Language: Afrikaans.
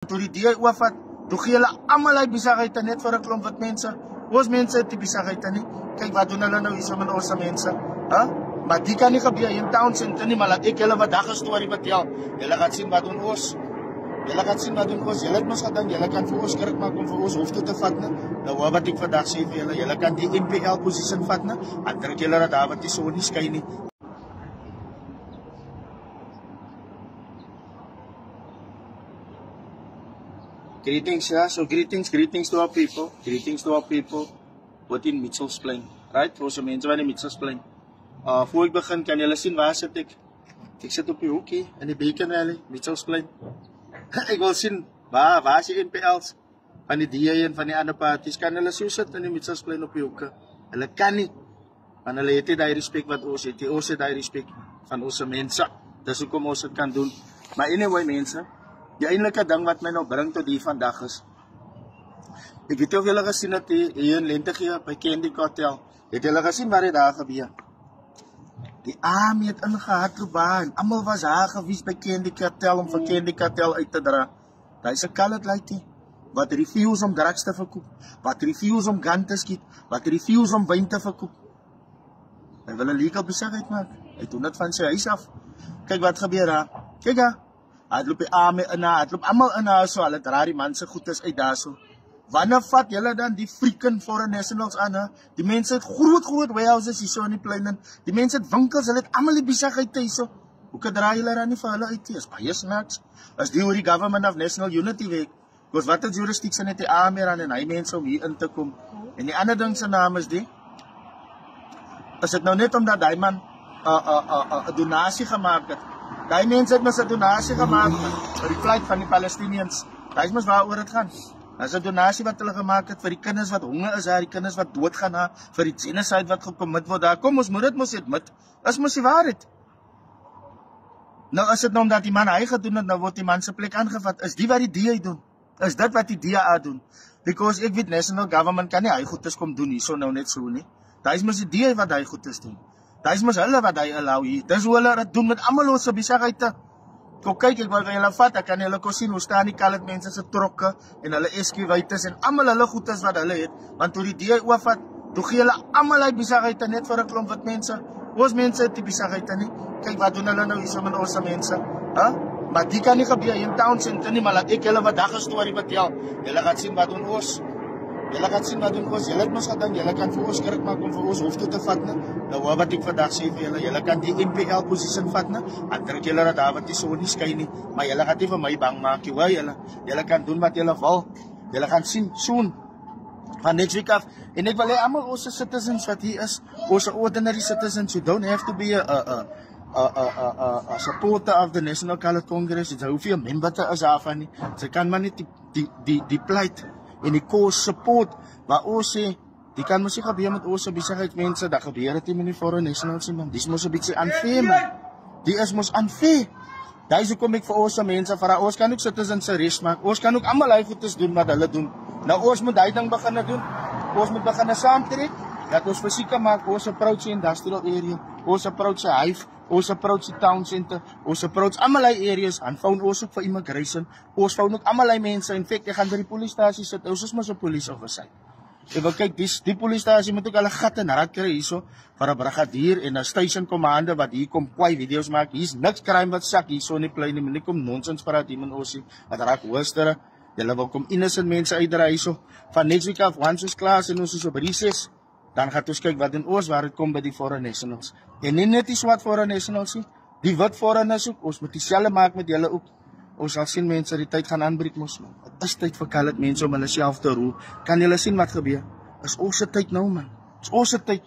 Toe die DA oorvat, toe gee hulle almal uit besigheid net vir 'n klomp wat mense. Ons mense het die besigheid nie. Kyk wat doen hulle nou hier so met ons mense. Maar die kan nie gebeur in Townsend nie, maar laat ek julle wat dag 'n storie vertel. Julle gaan sien wat doen ons. Julle gaan sien wat doen ons. Julle het mos gedink julle kan vir ons kerk maak om vir ons hof toe te vat, né? Nou hoor wat ek vandag sê vir julle, julle kan die MPL posisie vat, né? En druk julle dat daar wat die son nie skyn nie. Greetings, yeah. So greetings to our people. Greetings to our people within Mitchells Plain. Right? Voor so mense wat in Mitchells Plain. Voor ek begin, kan julle sien waar sit ek? Ek sit op die hoekie in die Bacon Alley, Mitchells Plain. Ek wil sien waar is die NPL's van die DA en van die ander parties. Kan hulle so sit in die Mitchells Plain op die hoeke? Hulle kan nie. Want hulle het nie die respek wat ons het. Ons het die respek van ons mense. Dis hoekom ons dit kan doen. Maar anyway mense, die eindelike ding wat my nou bring tot hier vandag is, ek weet of julle gesien het hier in Lentegee by Candy Cartel, het julle gesien wat het daar gebeur? Die army het ingehardloop en almal was daar gewees by Candy Cartel om vir Candy Cartel uit te dra. Daar is 'n colored lady wat refuse om drugs te verkoop, wat refuse om gun te skiet, wat refuse om wyn te verkoop. Hy wil 'n legal besigheid maak. Hy doen dit van sy huis af. Kyk wat gebeur daar. Kyk daar. Hy loop die arme in, hy loop almal in daar so, hulle dra die man se goedes uit daar so. Wanneer vat julle dan die freaking foreign nationals aan? Die mense het groot warehouses hier so in die plein. Die mense het winkels, hulle het almal die besigheid hier so. Hoe kan dra julle dan nie vir hulle uit? Is baie snaaks. As die oor die government of national unity werk. Because wat het jurisdictie net die arme aan en hy mense om hier in te kom. En die ander ding se naam is die. Is dit nou net omdat hy man 'n donasie gemaak het? Die mense het mos 'n donasie gemaak vir die vlucht van die Palestinians. Dit is mos waaroor dit gaan. Dit is 'n donasie wat hulle gemaak het vir die kinders wat honger is daar, die kinders wat doodgaan daar, vir die genocide wat gecommit word daar. Kom, ons moet dit mos admit. Is mos die waarheid. Nou is dit nou omdat die man hy gedoen het, nou word die man se plek aangevat. Is die wat die DA doen? Is dit wat die DA doen? Because ek weet national government kan nie hy goedes kom doen hier so nou net so nie. Dit is mos die DA wat hy goedes doen. Dit is mos hulle wat hy allow hier. Dis hoe hulle dit doen met almal ons besighede. Kom kyk, ek wil julle vat, ek kan julle kon sien hoe staan die colored mense se trokke en hulle SQ-wytes en almal hulle goedes wat hulle het, want toe die DA oorvat, toe gee hulle almal uit besighede net vir 'n klomp wat mense. Ons mense het die besighede nie. Kyk wat doen hulle nou hier so met ons mense. Maar die kan nie gebeur in Townsend nie, maar laat ek julle wat dag 'n storie vertel. Julle gaan sien wat doen ons. Julle gaan sien wat doen ons. Julle het mos gedink julle kan vir ons kerk maak om vir ons hof toe te vat, né? Nou hoor wat ek vandag sê vir julle, julle kan die MPL posisie vat, né? En druk julle dat daar wat die son nie skyn nie, maar julle gaan nie vir my bang maak nie, hoor julle. Julle kan doen wat julle wil. Julle gaan sien soon van next week af. En ek wil hê almal ons citizens wat hier is, ons ordinary citizens, you don't have to be a supporter of the National Colored Congress. Jy hoef nie 'n member te is daarvan nie. Jy kan maar net die pleit en die cause support waar ons sê, die kan mos nie gebeur met ons besigheidsmense, dat gebeur dit nie met die foreign nationals nie, man. Dis mos 'n bietjie unfair, man. Die is mos unfair. Daar is hoekom ek vir ons mense vra, ons kan ook citizens se res maak. Ons kan ook almal hy goedes doen wat hulle doen. Nou ons moet daai ding begin doen. Ons moet begin saamtrek dat ons fisieke maak, ons approach die industrial area, ons approach die Hive, ons approach die town center, ons approach almal hy areas, en found ons ook vir immigration, ons found ook almal hy mense, in fact, ek gaan by die polistasie sit, ons is maar 'n police officer. Ek wil kyk, die polistasie moet ook hulle gat en rat kry hierso, vir 'n brigadier en 'n station commander wat hier kom kwai video's maak, hier's niks crime wat sak hierso in die plein nie, nie kom nonsens praat hier met ons, wat raak hoostere, julle wil kom innocent mense uitdra hierso, van next week af, once ons klaar en ons is op recess, dan gaan ons kyk wat in ons waar het kom by die foreign nationals. En nie net die swart foreign nationals nie, die wit foreigners ook, ons moet dieselfde maak met julle ook. Ons sal sien mense, die tyd gaan aanbreek mos. Het is tyd vir colored mense om hulle self te roer. Kan julle sien wat gebeur? Is ons se tyd nou, man. Is ons se tyd.